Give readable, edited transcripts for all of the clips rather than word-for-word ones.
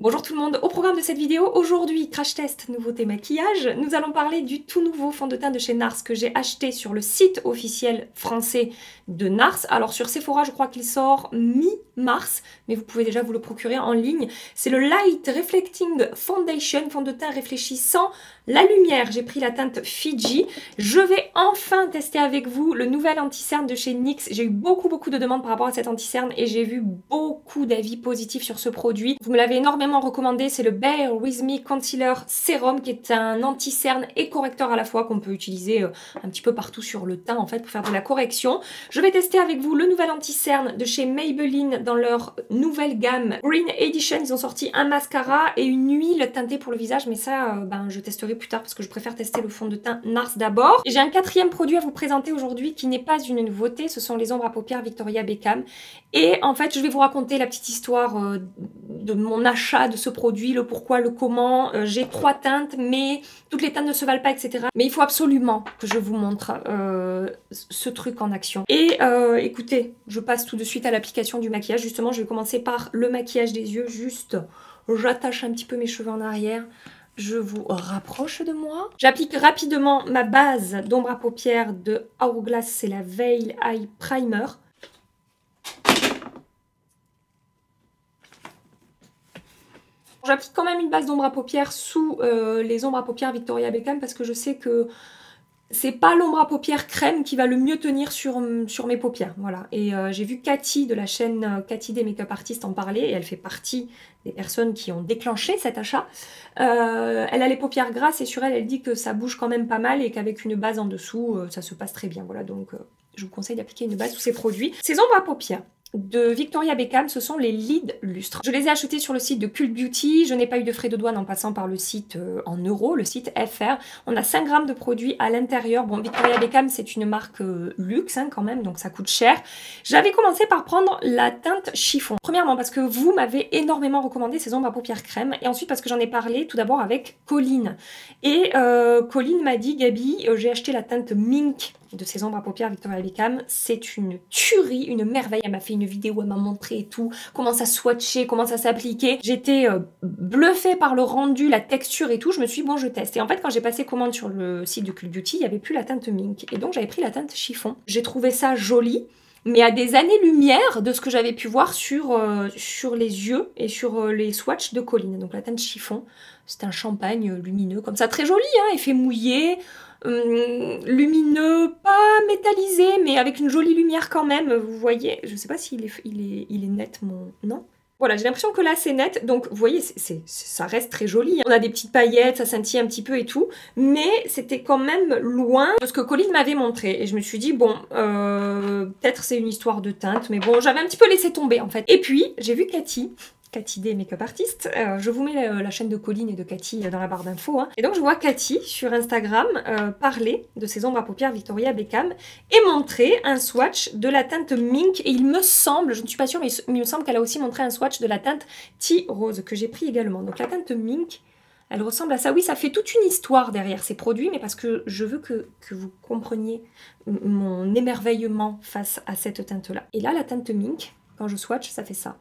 Bonjour tout le monde, au programme de cette vidéo, aujourd'hui, crash test nouveauté maquillage, nous allons parler du tout nouveau fond de teint de chez NARS que j'ai acheté sur le site officiel français de NARS. Alors sur Sephora, je crois qu'il sort mi-mars, mais vous pouvez déjà vous le procurer en ligne. C'est le Light Reflecting Foundation, fond de teint réfléchissant la lumière. J'ai pris la teinte Fiji. Je vais enfin tester avec vous le nouvel anti-cerne de chez NYX. J'ai eu beaucoup de demandes par rapport à cet anti-cerne et j'ai vu beaucoup d'avis positifs sur ce produit. Vous me l'avez énormément recommandé, c'est le Bare With Me Concealer Serum qui est un anti-cerne et correcteur à la fois qu'on peut utiliser un petit peu partout sur le teint en fait pour faire de la correction. Je vais tester avec vous le nouvel anti-cerne de chez Maybelline dans leur nouvelle gamme Green Edition. Ils ont sorti un mascara et une huile teintée pour le visage, mais ça je testerai plus tard parce que je préfère tester le fond de teint NARS d'abord. Et j'ai un quatrième produit à vous présenter aujourd'hui qui n'est pas une nouveauté, ce sont les ombres à paupières Victoria Beckham. Et en fait je vais vous raconter la petite histoire de mon achat de ce produit, le pourquoi, le comment. J'ai 3 teintes mais toutes les teintes ne se valent pas, etc. Mais il faut absolument que je vous montre ce truc en action. Et écoutez, je passe tout de suite à l'application du maquillage. Justement, je vais commencer par le maquillage des yeux. Juste, j'attache un petit peu mes cheveux en arrière. Je vous rapproche de moi. J'applique rapidement ma base d'ombre à paupières de Hourglass, c'est la Veil Eye Primer. J'applique quand même une base d'ombre à paupières sous les ombres à paupières Victoria Beckham parce que je sais que c'est pas l'ombre à paupières crème qui va le mieux tenir sur mes paupières, voilà. Et j'ai vu Cathy de la chaîne Cathy des Make-up Artistes en parler, et elle fait partie des personnes qui ont déclenché cet achat. Elle a les paupières grasses et sur elle, elle dit que ça bouge quand même pas mal et qu'avec une base en dessous, ça se passe très bien, voilà. Donc je vous conseille d'appliquer une base sous ces produits. Ces ombres à paupières de Victoria Beckham, ce sont les Lid Lustre. Je les ai achetés sur le site de Cult Beauty, je n'ai pas eu de frais de douane en passant par le site en euros, le site FR. On a 5 grammes de produits à l'intérieur. Bon, Victoria Beckham, c'est une marque luxe quand même, donc ça coûte cher. J'avais commencé par prendre la teinte chiffon. Premièrement parce que vous m'avez énormément recommandé ces ombres à paupières crème, et ensuite parce que j'en ai parlé tout d'abord avec Colline. Et Colline m'a dit, Gabi, j'ai acheté la teinte Mink de ces ombres à paupières Victoria Beckham, c'est une tuerie, une merveille. Elle m'a fait une vidéo, elle m'a montré et tout, comment ça swatchait, comment ça s'appliquait. J'étais bluffée par le rendu, la texture et tout. Je me suis dit, bon, je teste. Et en fait, quand j'ai passé commande sur le site de Cult Beauty, il n'y avait plus la teinte Mink. Et donc, j'avais pris la teinte chiffon. J'ai trouvé ça joli, mais à des années-lumière de ce que j'avais pu voir sur les yeux et sur les swatchs de Colline. Donc, la teinte chiffon, c'est un champagne lumineux comme ça, très joli, hein, effet mouillé. Lumineux, pas métallisé, mais avec une jolie lumière quand même, vous voyez, je sais pas s'il est net mon... Non. Voilà, j'ai l'impression que là c'est net, donc vous voyez, ça reste très joli. On a des petites paillettes, ça scintille un petit peu et tout, mais c'était quand même loin de ce que Colline m'avait montré. Et je me suis dit, bon, peut-être c'est une histoire de teinte, mais bon, j'avais un petit peu laissé tomber en fait. Et puis, j'ai vu Cathy des Make-up Artistes. Je vous mets la chaîne de Colline et de Cathy dans la barre d'infos. Hein. Et donc je vois Cathy sur Instagram parler de ses ombres à paupières Victoria Beckham et montrer un swatch de la teinte Mink. Et il me semble, je ne suis pas sûre, mais il me semble qu'elle a aussi montré un swatch de la teinte Tea Rose que j'ai pris également. Donc la teinte Mink, elle ressemble à ça. Oui, ça fait toute une histoire derrière ces produits, mais parce que je veux que vous compreniez mon émerveillement face à cette teinte-là. Et là, la teinte Mink, quand je swatch, ça fait ça.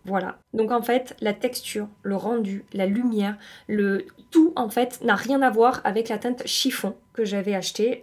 Voilà, donc en fait, la texture, le rendu, la lumière, tout en fait n'a rien à voir avec la teinte chiffon que j'avais acheté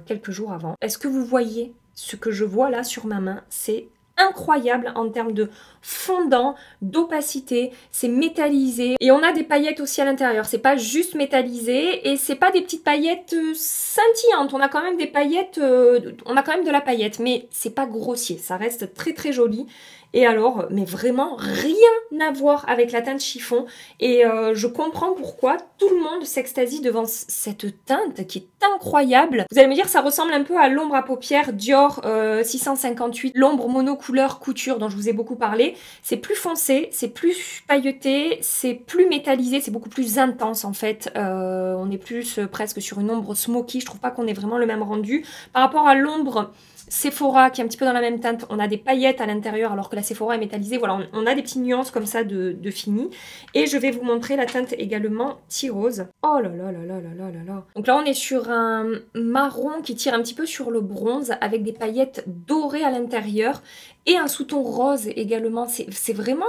quelques jours avant. Est-ce que vous voyez ce que je vois là sur ma main? C'est incroyable en termes de fondant, d'opacité, c'est métallisé et on a des paillettes aussi à l'intérieur, c'est pas juste métallisé et c'est pas des petites paillettes scintillantes, on a quand même des paillettes, on a quand même de la paillette, mais c'est pas grossier, ça reste très joli. Et alors, mais vraiment rien à voir avec la teinte chiffon. Et je comprends pourquoi tout le monde s'extasie devant cette teinte qui est incroyable. Vous allez me dire, ça ressemble un peu à l'ombre à paupières Dior 658, l'ombre monocouleur couture dont je vous ai beaucoup parlé. C'est plus foncé, c'est plus pailleté, c'est plus métallisé, c'est beaucoup plus intense en fait. On est plus presque sur une ombre smoky. Je trouve pas qu'on ait vraiment le même rendu. Par rapport à l'ombre Sephora qui est un petit peu dans la même teinte. On a des paillettes à l'intérieur alors que la Sephora est métallisée. Voilà, on a des petites nuances comme ça de fini. Et je vais vous montrer la teinte également Tea Rose. Oh là là là là là là là là. Donc là, on est sur un marron qui tire un petit peu sur le bronze avec des paillettes dorées à l'intérieur. Et un sous-ton rose également. C'est vraiment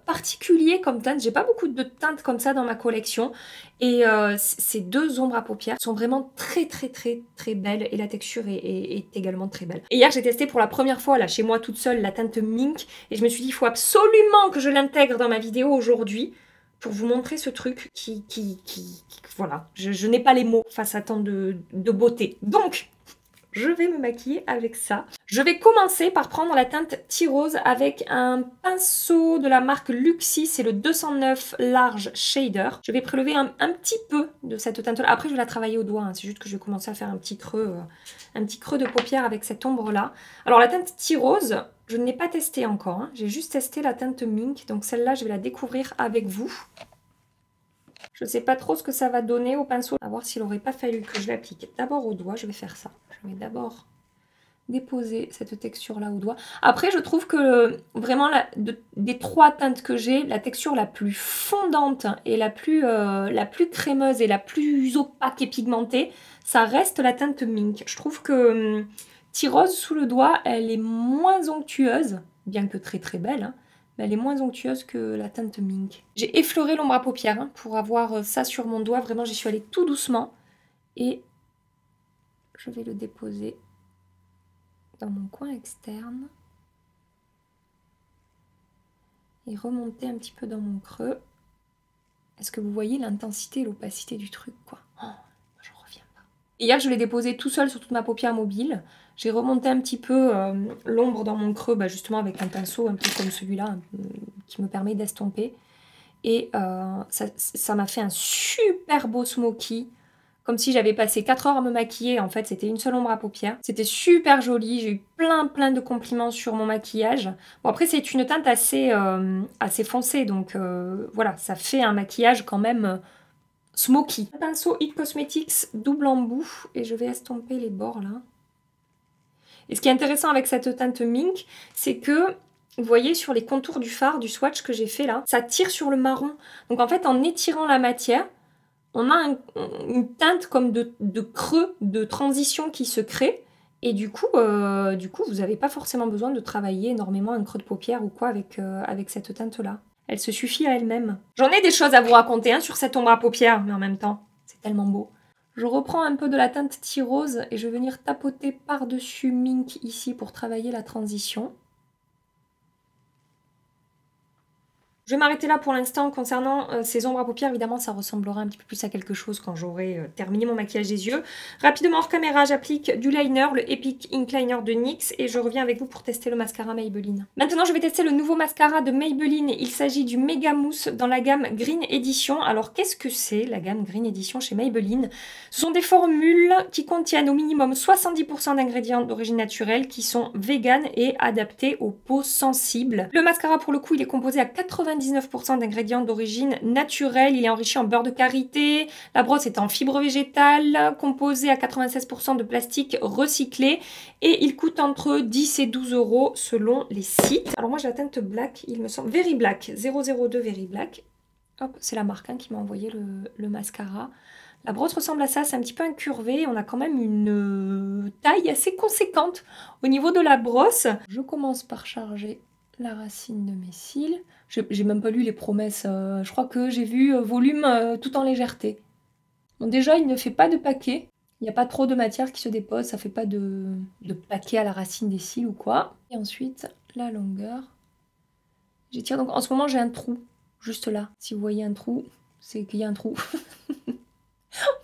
particulier comme teinte. J'ai pas beaucoup de teintes comme ça dans ma collection. Et ces deux ombres à paupières sont vraiment très très très très belles. Et la texture est également très belle. Et hier, j'ai testé pour la première fois, là, chez moi toute seule, la teinte Mink. Et je me suis dit, il faut absolument que je l'intègre dans ma vidéo aujourd'hui pour vous montrer ce truc voilà. Je n'ai pas les mots face à tant de beauté. Donc, je vais me maquiller avec ça. Je vais commencer par prendre la teinte Tea Rose avec un pinceau de la marque Luxie, c'est le 209 Large Shader. Je vais prélever un petit peu de cette teinte-là. Après, je vais la travailler au doigt, hein. C'est juste que je vais commencer à faire un petit creux de paupière avec cette ombre-là. Alors, la teinte Tea Rose, je ne l'ai pas testée encore, hein. J'ai juste testé la teinte Mink, donc celle-là, je vais la découvrir avec vous. Je ne sais pas trop ce que ça va donner au pinceau. À voir s'il n'aurait pas fallu que je l'applique d'abord au doigt. Je vais faire ça. Je vais d'abord déposer cette texture-là au doigt. Après, je trouve que vraiment, des trois teintes que j'ai, la texture la plus fondante et la plus crémeuse et la plus opaque et pigmentée, ça reste la teinte Mink. Je trouve que Tea Rose sous le doigt, elle est moins onctueuse, bien que très très belle, hein. Mais elle est moins onctueuse que la teinte Mink. J'ai effleuré l'ombre à paupières, hein, pour avoir ça sur mon doigt. Vraiment, j'y suis allée tout doucement. Et je vais le déposer dans mon coin externe. Et remonter un petit peu dans mon creux. Est-ce que vous voyez l'intensité et l'opacité du truc, quoi? Oh, j'en reviens pas. Hier, je l'ai déposé tout seul sur toute ma paupière mobile. J'ai remonté un petit peu l'ombre dans mon creux, justement avec un pinceau un peu comme celui-là, qui me permet d'estomper. Et ça m'a fait un super beau smoky, comme si j'avais passé 4 heures à me maquiller. En fait, c'était une seule ombre à paupières. C'était super joli, j'ai eu plein de compliments sur mon maquillage. Bon, après, c'est une teinte assez foncée, donc voilà, ça fait un maquillage quand même smoky. Un pinceau It Cosmetics double embout, et je vais estomper les bords là. Et ce qui est intéressant avec cette teinte Mink, c'est que, vous voyez sur les contours du fard, du swatch que j'ai fait là, ça tire sur le marron. Donc en fait, en étirant la matière, on a une teinte comme de creux, de transition qui se crée. Et du coup vous n'avez pas forcément besoin de travailler énormément un creux de paupière ou quoi avec cette teinte-là. Elle se suffit à elle-même. J'en ai des choses à vous raconter, hein, sur cette ombre à paupières, mais en même temps, c'est tellement beau. Je reprends un peu de la teinte Tea Rose et je vais venir tapoter par-dessus Mink ici pour travailler la transition. Je vais m'arrêter là pour l'instant concernant ces ombres à paupières. Évidemment, ça ressemblera un petit peu plus à quelque chose quand j'aurai terminé mon maquillage des yeux. Rapidement hors caméra, j'applique du liner, le Epic Ink Liner de NYX, et je reviens avec vous pour tester le mascara Maybelline. Maintenant, je vais tester le nouveau mascara de Maybelline. Il s'agit du Mega Mousse dans la gamme Green Edition. Alors, qu'est-ce que c'est la gamme Green Edition chez Maybelline? Ce sont des formules qui contiennent au minimum 70% d'ingrédients d'origine naturelle qui sont vegan et adaptés aux peaux sensibles. Le mascara, pour le coup, il est composé à 99% d'ingrédients d'origine naturelle. Il est enrichi en beurre de karité. La brosse est en fibre végétale, composée à 96% de plastique recyclé. Et il coûte entre 10 et 12 € selon les sites. Alors moi j'ai la teinte black, il me semble. Very Black, 002 Very Black. Hop, c'est la marque, hein, qui m'a envoyé le mascara. La brosse ressemble à ça, c'est un petit peu incurvé. On a quand même une taille assez conséquente au niveau de la brosse. Je commence par charger la racine de mes cils. J'ai même pas lu les promesses. Je crois que j'ai vu volume tout en légèreté. Bon, déjà, il ne fait pas de paquet. Il n'y a pas trop de matière qui se dépose. Ça fait pas de paquet à la racine des cils ou quoi. Et ensuite, la longueur. J'étire. Donc en ce moment, j'ai un trou. Juste là. Si vous voyez un trou, c'est qu'il y a un trou.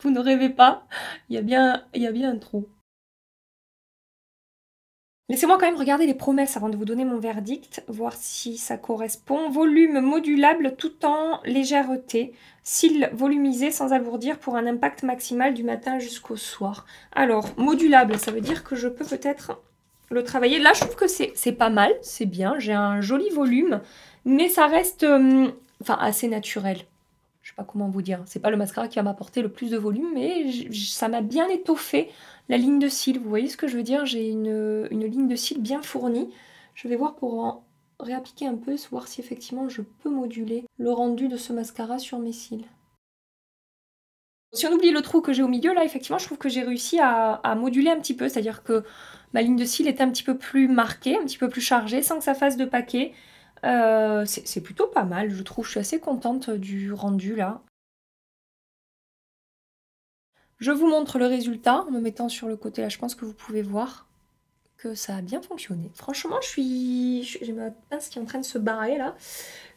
Vous ne rêvez pas. Il y a bien un trou. Laissez-moi quand même regarder les promesses avant de vous donner mon verdict, voir si ça correspond. Volume modulable tout en légèreté, cils volumisés sans alourdir pour un impact maximal du matin jusqu'au soir. Alors, modulable, ça veut dire que je peux peut-être le travailler. Là, je trouve que c'est pas mal, c'est bien, j'ai un joli volume, mais ça reste assez naturel. Je sais pas comment vous dire, c'est pas le mascara qui va m'apporter le plus de volume, mais ça m'a bien étoffé la ligne de cils. Vous voyez ce que je veux dire? J'ai une ligne de cils bien fournie. Je vais voir pour en réappliquer un peu, voir si effectivement je peux moduler le rendu de ce mascara sur mes cils. Si on oublie le trou que j'ai au milieu, là effectivement je trouve que j'ai réussi à moduler un petit peu, c'est-à-dire que ma ligne de cils est un petit peu plus marquée, un petit peu plus chargée, sans que ça fasse de paquet. C'est plutôt pas mal, je trouve. Je suis assez contente du rendu là. Je vous montre le résultat en me mettant sur le côté là, je pense que vous pouvez voir que ça a bien fonctionné. Franchement, j'ai ma pince qui est en train de se barrer là.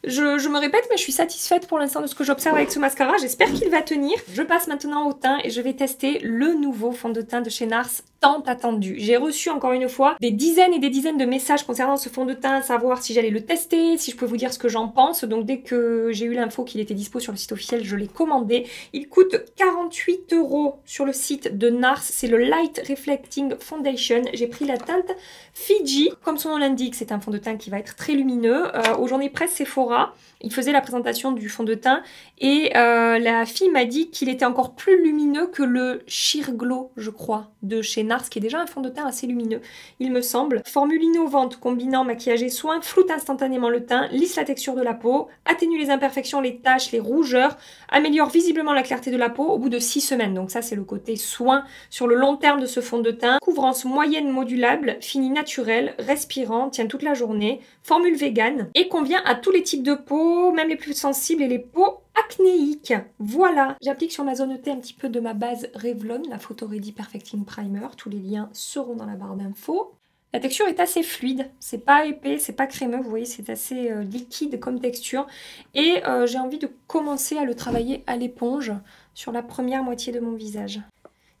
Je me répète, mais je suis satisfaite pour l'instant de ce que j'observe avec ce mascara. J'espère qu'il va tenir. Je passe maintenant au teint et je vais tester le nouveau fond de teint de chez NARS, tant attendu. J'ai reçu encore une fois des dizaines et des dizaines de messages concernant ce fond de teint, savoir si j'allais le tester, si je pouvais vous dire ce que j'en pense. Donc dès que j'ai eu l'info qu'il était dispo sur le site officiel, je l'ai commandé. Il coûte 48 € sur le site de NARS. C'est le Light Reflecting Foundation. J'ai pris la teinte Fiji. Comme son nom l'indique, c'est un fond de teint qui va être très lumineux. Aux Journées Presse Sephora, il faisait la présentation du fond de teint et la fille m'a dit qu'il était encore plus lumineux que le Sheer Glow, je crois, de chez NARS, qui est déjà un fond de teint assez lumineux, il me semble. Formule innovante combinant maquillage et soin, floute instantanément le teint, lisse la texture de la peau, atténue les imperfections, les taches, les rougeurs, améliore visiblement la clarté de la peau au bout de 6 semaines. Donc ça, c'est le côté soin sur le long terme de ce fond de teint. Couvrance moyenne modulable, fini naturel, respirant, tient toute la journée, formule vegan et convient à tous les types de peau, même les plus sensibles et les peaux acnéiques. Voilà, j'applique sur ma zone T un petit peu de ma base Revlon, la Photo Ready Perfecting Primer. Tous les liens seront dans la barre d'infos. La texture est assez fluide, c'est pas épais, c'est pas crémeux, vous voyez, c'est assez liquide comme texture. Et j'ai envie de commencer à le travailler à l'éponge sur la première moitié de mon visage.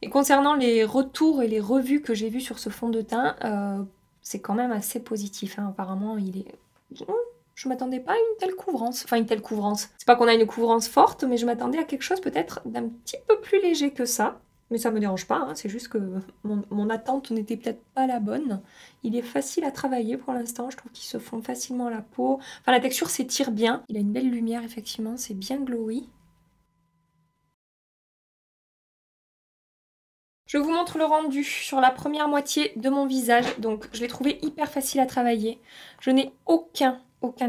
Et concernant les retours et les revues que j'ai vues sur ce fond de teint, c'est quand même assez positif, hein. Apparemment, il est... Je m'attendais pas à une telle couvrance. Enfin, une telle couvrance. C'est pas qu'on a une couvrance forte, mais je m'attendais à quelque chose peut-être d'un petit peu plus léger que ça. Mais ça me dérange pas, hein. C'est juste que mon attente n'était peut-être pas la bonne. Il est facile à travailler pour l'instant. Je trouve qu'il se fond facilement à la peau. Enfin, la texture s'étire bien. Il a une belle lumière, effectivement. C'est bien glowy. Je vous montre le rendu sur la première moitié de mon visage. Donc, je l'ai trouvé hyper facile à travailler. Je n'ai aucun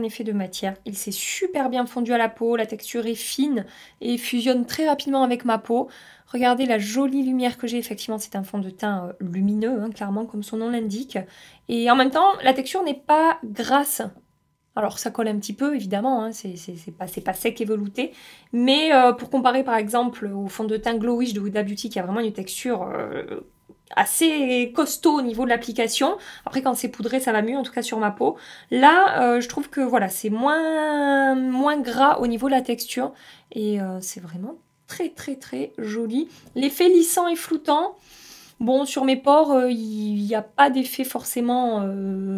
effet de matière. Il s'est super bien fondu à la peau. La texture est fine et fusionne très rapidement avec ma peau. Regardez la jolie lumière que j'ai. Effectivement, c'est un fond de teint lumineux, hein, clairement, comme son nom l'indique. Et en même temps, la texture n'est pas grasse. Alors ça colle un petit peu évidemment, hein, c'est pas sec et velouté, mais pour comparer par exemple au fond de teint Glowish de Huda Beauty qui a vraiment une texture assez costaud au niveau de l'application, après quand c'est poudré ça va mieux en tout cas sur ma peau, là je trouve que voilà c'est moins gras au niveau de la texture et c'est vraiment très joli. L'effet lissant et floutant, bon, sur mes pores, il n'y a pas d'effet forcément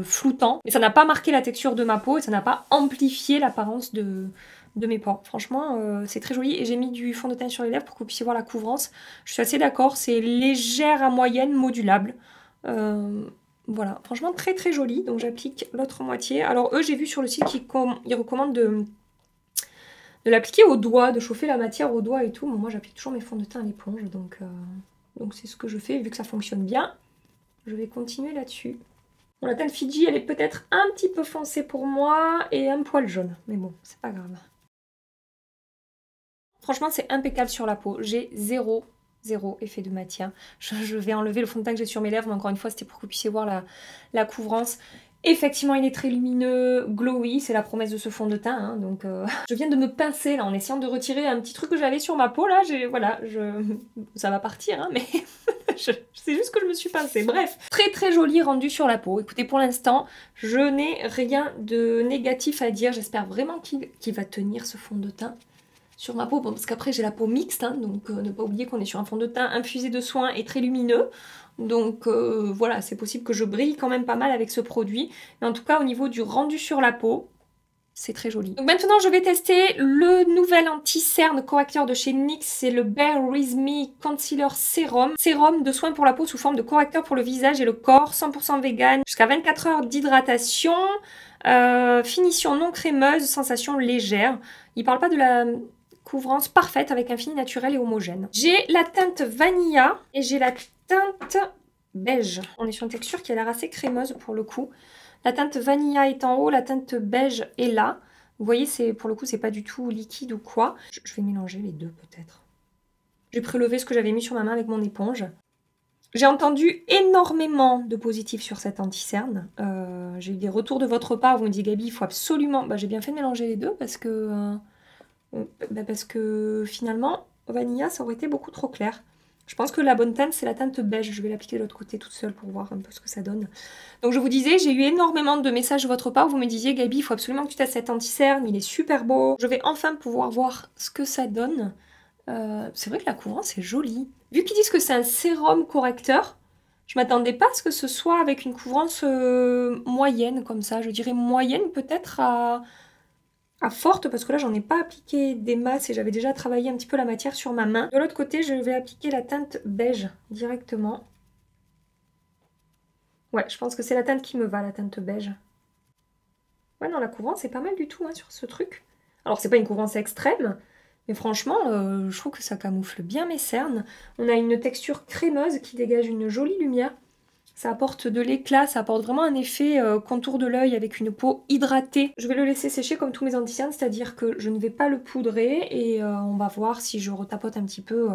floutant. Mais ça n'a pas marqué la texture de ma peau et ça n'a pas amplifié l'apparence de mes pores. Franchement, c'est très joli. Et j'ai mis du fond de teint sur les lèvres pour que vous puissiez voir la couvrance. Je suis assez d'accord, c'est légère à moyenne, modulable. Voilà, franchement très joli. Donc j'applique l'autre moitié. Alors eux, j'ai vu sur le site qu'ils recommandent de l'appliquer au doigt, de chauffer la matière au doigt et tout. Moi, j'applique toujours mes fonds de teint à l'éponge, donc c'est ce que je fais, vu que ça fonctionne bien. Je vais continuer là-dessus. Bon, la teinte Fiji, elle est peut-être un petit peu foncée pour moi et un poil jaune. Mais bon, c'est pas grave. Franchement, c'est impeccable sur la peau. J'ai zéro effet de matière. Je vais enlever le fond de teint que j'ai sur mes lèvres, mais encore une fois, c'était pour que vous puissiez voir la couvrance. Effectivement, il est très lumineux, glowy, c'est la promesse de ce fond de teint, hein, donc je viens de me pincer là en essayant de retirer un petit truc que j'avais sur ma peau là, voilà, ça va partir, hein, mais c'est juste que je me suis pincée. Bref, très joli rendu sur la peau. Écoutez, pour l'instant, je n'ai rien de négatif à dire, j'espère vraiment qu'il va tenir ce fond de teint sur ma peau, bon, parce qu'après j'ai la peau mixte, hein, donc ne pas oublier qu'on est sur un fond de teint infusé de soins et très lumineux. Donc voilà, c'est possible que je brille quand même pas mal avec ce produit. Mais en tout cas, au niveau du rendu sur la peau, c'est très joli. Donc maintenant, je vais tester le nouvel anti-cerne correcteur de chez NYX. C'est le Bare With Me Concealer Serum. Sérum de soins pour la peau sous forme de correcteur pour le visage et le corps. 100% vegan. Jusqu'à 24 heures d'hydratation. Finition non crémeuse, sensation légère. Il parle pas de la couvrance parfaite avec un fini naturel et homogène. J'ai la teinte Vanilla et j'ai la teinte beige. On est sur une texture qui a l'air assez crémeuse pour le coup. La teinte vanilla est en haut, la teinte beige est là. Vous voyez, pour le coup, c'est pas du tout liquide ou quoi. Je vais mélanger les deux peut-être. J'ai prélevé ce que j'avais mis sur ma main avec mon éponge. J'ai entendu énormément de positifs sur cette anti-cerne. J'ai eu des retours de votre part. Vous me dites, Gabi, il faut absolument... Bah, j'ai bien fait de mélanger les deux parce que finalement, vanilla, ça aurait été beaucoup trop clair. Je pense que la bonne teinte, c'est la teinte beige. Je vais l'appliquer de l'autre côté toute seule pour voir un peu ce que ça donne. Donc je vous disais, j'ai eu énormément de messages de votre part. Vous me disiez, Gabi, il faut absolument que tu testes cet anti-cerne. Il est super beau. Je vais enfin pouvoir voir ce que ça donne. C'est vrai que la couvrance est jolie. Vu qu'ils disent que c'est un sérum correcteur, je m'attendais pas à ce que ce soit avec une couvrance moyenne comme ça. Je dirais moyenne peut-être à forte, parce que là j'en ai pas appliqué des masses et j'avais déjà travaillé un petit peu la matière sur ma main. De l'autre côté, je vais appliquer la teinte beige directement. Ouais, je pense que c'est la teinte qui me va, la teinte beige. Ouais, non, la couvrance est pas mal du tout hein, sur ce truc. Alors c'est pas une couvrance extrême, mais franchement, je trouve que ça camoufle bien mes cernes. On a une texture crémeuse qui dégage une jolie lumière. Ça apporte de l'éclat, ça apporte vraiment un effet contour de l'œil avec une peau hydratée. Je vais le laisser sécher comme tous mes anti-cernes, c'est-à-dire que je ne vais pas le poudrer et on va voir si je retapote un petit peu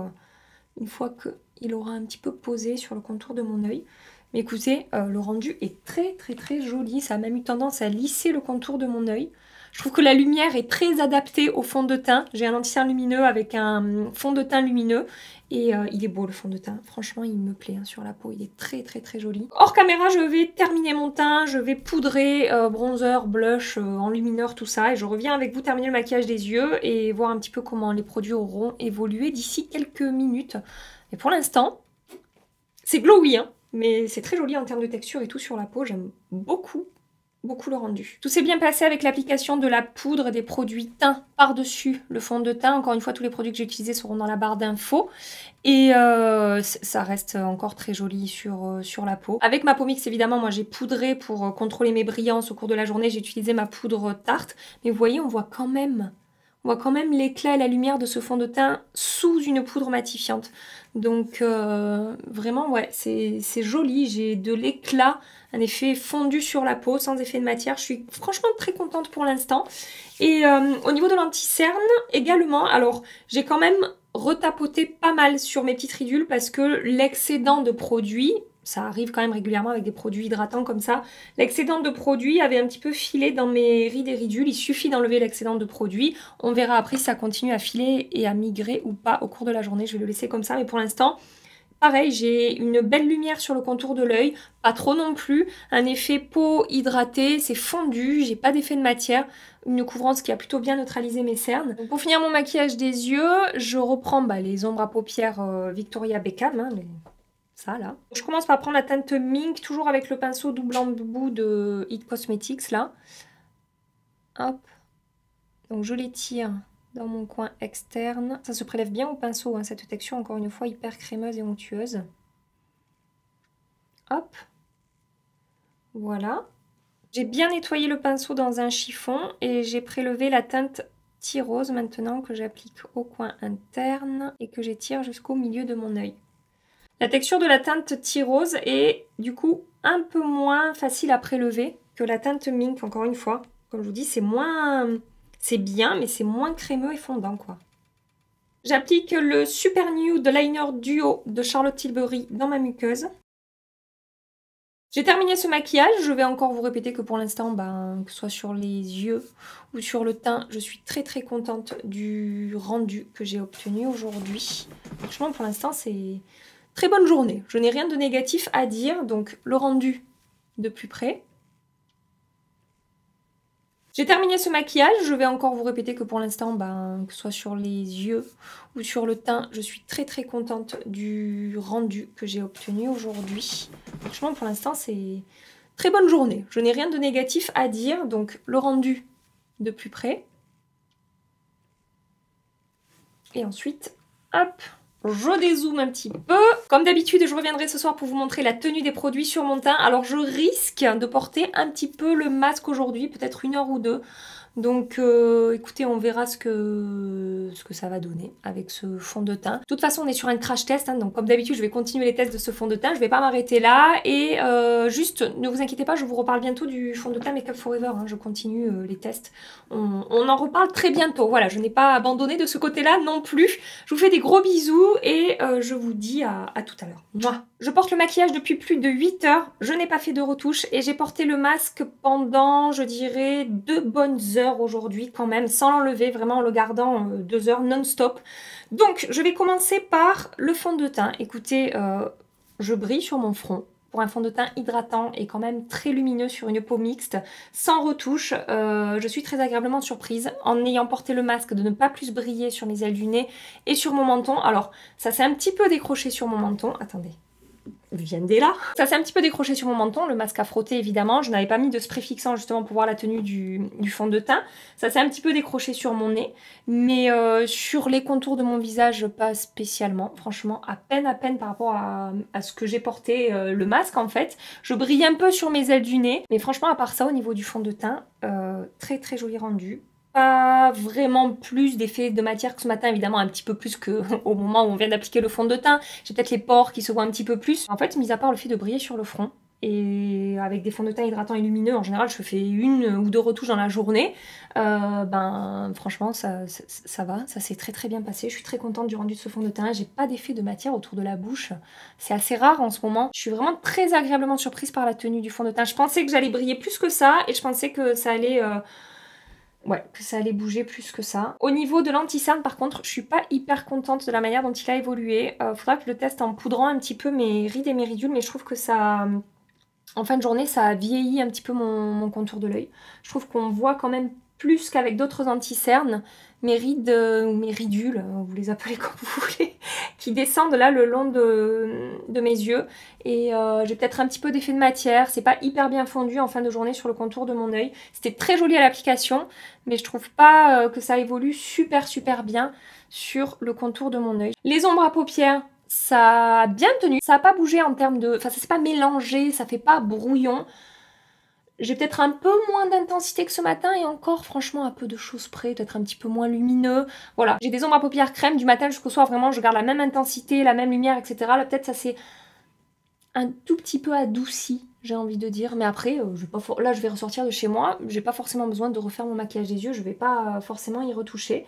une fois qu'il aura un petit peu posé sur le contour de mon œil. Mais écoutez, le rendu est très très très joli, ça a même eu tendance à lisser le contour de mon œil. Je trouve que la lumière est très adaptée au fond de teint. J'ai un anti-cerne lumineux avec un fond de teint lumineux. Et il est beau le fond de teint. Franchement, il me plaît hein, sur la peau. Il est très très très joli. Hors caméra, je vais terminer mon teint. Je vais poudrer bronzer, blush, enlumineur, tout ça. Et je reviens avec vous terminer le maquillage des yeux et voir un petit peu comment les produits auront évolué d'ici quelques minutes. Et pour l'instant, c'est glowy, hein, mais c'est très joli en termes de texture et tout sur la peau. J'aime beaucoup le rendu. Tout s'est bien passé avec l'application de la poudre des produits teint par-dessus le fond de teint. Encore une fois, tous les produits que j'ai utilisés seront dans la barre d'infos. Et ça reste encore très joli sur la peau. Avec ma Pomix, évidemment, moi j'ai poudré pour contrôler mes brillances au cours de la journée. J'ai utilisé ma poudre Tarte. Mais vous voyez, on voit quand même l'éclat et la lumière de ce fond de teint sous une poudre matifiante. Donc vraiment, ouais, c'est joli. J'ai de l'éclat, un effet fondu sur la peau, sans effet de matière. Je suis franchement très contente pour l'instant. Et au niveau de l'anti-cerne également, alors j'ai quand même retapoté pas mal sur mes petites ridules parce que l'excédent de produits, ça arrive quand même régulièrement avec des produits hydratants comme ça, l'excédent de produits avait un petit peu filé dans mes rides et ridules. Il suffit d'enlever l'excédent de produits. On verra après si ça continue à filer et à migrer ou pas au cours de la journée. Je vais le laisser comme ça, mais pour l'instant... Pareil, j'ai une belle lumière sur le contour de l'œil, pas trop non plus, un effet peau hydratée, c'est fondu, j'ai pas d'effet de matière, une couvrance qui a plutôt bien neutralisé mes cernes. Donc pour finir mon maquillage des yeux, je reprends les ombres à paupières Victoria Beckham, hein, ça là. Je commence par prendre la teinte Mink, toujours avec le pinceau double embout de It Cosmetics là. Hop, donc je l'étire dans mon coin externe. Ça se prélève bien au pinceau, hein, cette texture, encore une fois, hyper crémeuse et onctueuse. Hop. Voilà. J'ai bien nettoyé le pinceau dans un chiffon et j'ai prélevé la teinte Tea-Rose maintenant que j'applique au coin interne et que j'étire jusqu'au milieu de mon œil. La texture de la teinte Tea-Rose est du coup un peu moins facile à prélever que la teinte Mink, encore une fois. Comme je vous dis, c'est moins... C'est bien, mais c'est moins crémeux et fondant, quoi. J'applique le Super Nude Liner Duo de Charlotte Tilbury dans ma muqueuse. J'ai terminé ce maquillage. Je vais encore vous répéter que pour l'instant, que ce soit sur les yeux ou sur le teint, je suis très très contente du rendu que j'ai obtenu aujourd'hui. Franchement, pour l'instant, c'est très bonne journée. Je n'ai rien de négatif à dire. Donc, le rendu de plus près. J'ai terminé ce maquillage, je vais encore vous répéter que pour l'instant, que ce soit sur les yeux ou sur le teint, je suis très très contente du rendu que j'ai obtenu aujourd'hui. Franchement, pour l'instant, c'est très bonne journée. Je n'ai rien de négatif à dire, donc le rendu de plus près. Et ensuite, hop, je dézoome un petit peu. Comme d'habitude, je reviendrai ce soir pour vous montrer la tenue des produits sur mon teint. Alors je risque de porter un petit peu le masque aujourd'hui, peut-être 1 heure ou 2. Donc écoutez, on verra ce que ça va donner avec ce fond de teint. De toute façon, on est sur un crash test, hein, donc comme d'habitude, je vais continuer les tests de ce fond de teint. Je vais pas m'arrêter là. Et juste, ne vous inquiétez pas, je vous reparle bientôt du fond de teint Make Up Forever. Hein, je continue les tests. On en reparle très bientôt. Voilà, je n'ai pas abandonné de ce côté-là non plus. Je vous fais des gros bisous et je vous dis à tout à l'heure. Mouah. Je porte le maquillage depuis plus de 8 heures. Je n'ai pas fait de retouche et j'ai porté le masque pendant, je dirais, 2 bonnes heures aujourd'hui quand même, sans l'enlever, vraiment en le gardant 2 heures non-stop. Donc, je vais commencer par le fond de teint. Écoutez, je brille sur mon front. Pour un fond de teint hydratant et quand même très lumineux sur une peau mixte, sans retouche. Je suis très agréablement surprise en ayant porté le masque de ne pas plus briller sur mes ailes du nez et sur mon menton. Alors, ça s'est un petit peu décroché sur mon menton. Attendez. Viendez là. Ça s'est un petit peu décroché sur mon menton, le masque à frotter évidemment. Je n'avais pas mis de spray fixant justement pour voir la tenue du fond de teint. Ça s'est un petit peu décroché sur mon nez, mais sur les contours de mon visage, pas spécialement. Franchement, à peine par rapport à ce que j'ai porté le masque en fait. Je brille un peu sur mes ailes du nez, mais franchement à part ça, au niveau du fond de teint, très joli rendu. Pas vraiment plus d'effet de matière que ce matin, évidemment un petit peu plus qu'au moment où on vient d'appliquer le fond de teint. J'ai peut-être les pores qui se voient un petit peu plus. En fait, mis à part le fait de briller sur le front, et avec des fonds de teint hydratants et lumineux, en général je fais 1 ou 2 retouches dans la journée, ben franchement ça va, ça s'est très bien passé. Je suis très contente du rendu de ce fond de teint. J'ai pas d'effet de matière autour de la bouche, c'est assez rare en ce moment. Je suis vraiment très agréablement surprise par la tenue du fond de teint. Je pensais que j'allais briller plus que ça et je pensais que ça allait... Ouais, que ça allait bouger plus que ça. Au niveau de l'anti-cerne, par contre, je suis pas hyper contente de la manière dont il a évolué. Faudra que je le teste en poudrant un petit peu mes rides et mes ridules, mais je trouve que ça... En fin de journée, ça a vieilli un petit peu mon contour de l'œil. Je trouve qu'on voit quand même plus qu'avec d'autres anti-cernes mes rides ou mes ridules, vous les appelez comme vous voulez, qui descendent là le long de mes yeux. Et j'ai peut-être un petit peu d'effet de matière. C'est pas hyper bien fondu en fin de journée sur le contour de mon œil. C'était très joli à l'application, mais je trouve pas que ça évolue super bien sur le contour de mon œil. Les ombres à paupières, ça a bien tenu. Ça n'a pas bougé en termes de... Enfin, ça s'est pas mélangé, ça fait pas brouillon. J'ai peut-être un peu moins d'intensité que ce matin et encore franchement à peu de choses près, peut-être un petit peu moins lumineux. Voilà, j'ai des ombres à paupières crème du matin jusqu'au soir, vraiment je garde la même intensité, la même lumière, etc. Là peut-être ça s'est un tout petit peu adouci, j'ai envie de dire. Mais après, là je vais ressortir de chez moi, j'ai pas forcément besoin de refaire mon maquillage des yeux, je vais pas forcément y retoucher.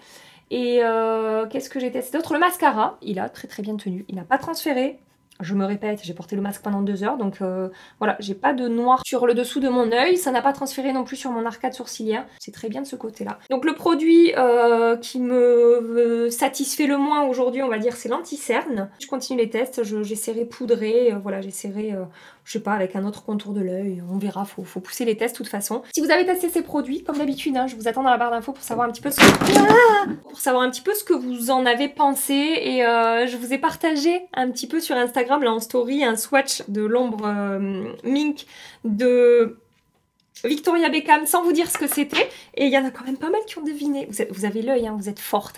Et qu'est-ce que j'ai testé d'autre? Le mascara, il a très bien tenu, il n'a pas transféré. Je me répète, j'ai porté le masque pendant 2 heures, donc voilà, j'ai pas de noir sur le dessous de mon œil, ça n'a pas transféré non plus sur mon arcade sourcilière, c'est très bien de ce côté-là. Donc le produit qui me satisfait le moins aujourd'hui, on va dire, c'est l'anti-cerne. Je continue les tests, j'essaierai poudrer, voilà, j'essaierai, je sais pas, avec un autre contour de l'œil, on verra, faut pousser les tests de toute façon. Si vous avez testé ces produits, comme d'habitude, hein, je vous attends dans la barre d'infos pour savoir un petit peu ce que vous en avez pensé, et je vous ai partagé un petit peu sur Instagram là en story un swatch de l'ombre Mink de Victoria Beckham sans vous dire ce que c'était, et il y en a quand même pas mal qui ont deviné. Vous avez l'œil, hein, vous êtes forte.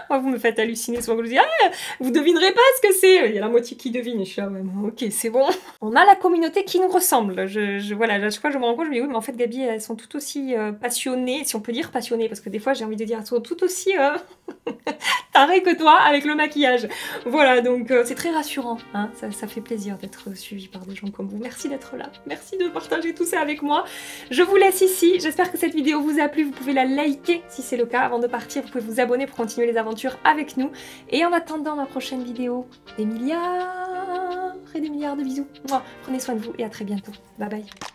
Moi, vous me faites halluciner, souvent je vous dis ah, vous devinerez pas ce que c'est. Il y a la moitié qui devine et je suis là, ouais, ok, c'est bon. On a la communauté qui nous ressemble. Voilà, à chaque fois je me rends compte, je me dis oui, mais en fait Gabi, elles sont tout aussi passionnées, si on peut dire passionnées, parce que des fois j'ai envie de dire elles sont tout aussi tarées que toi avec le maquillage. Voilà, donc c'est très rassurant, hein, ça fait plaisir d'être suivi par des gens comme vous. Merci d'être là, merci de partager tout ça avec moi. Je vous laisse ici, j'espère que cette vidéo vous a plu, vous pouvez la liker si c'est le cas. Avant de partir, vous pouvez vous abonner pour continuer les aventures avec nous. Et en attendant ma prochaine vidéo, des milliards et des milliards de bisous. Prenez soin de vous et à très bientôt. Bye bye.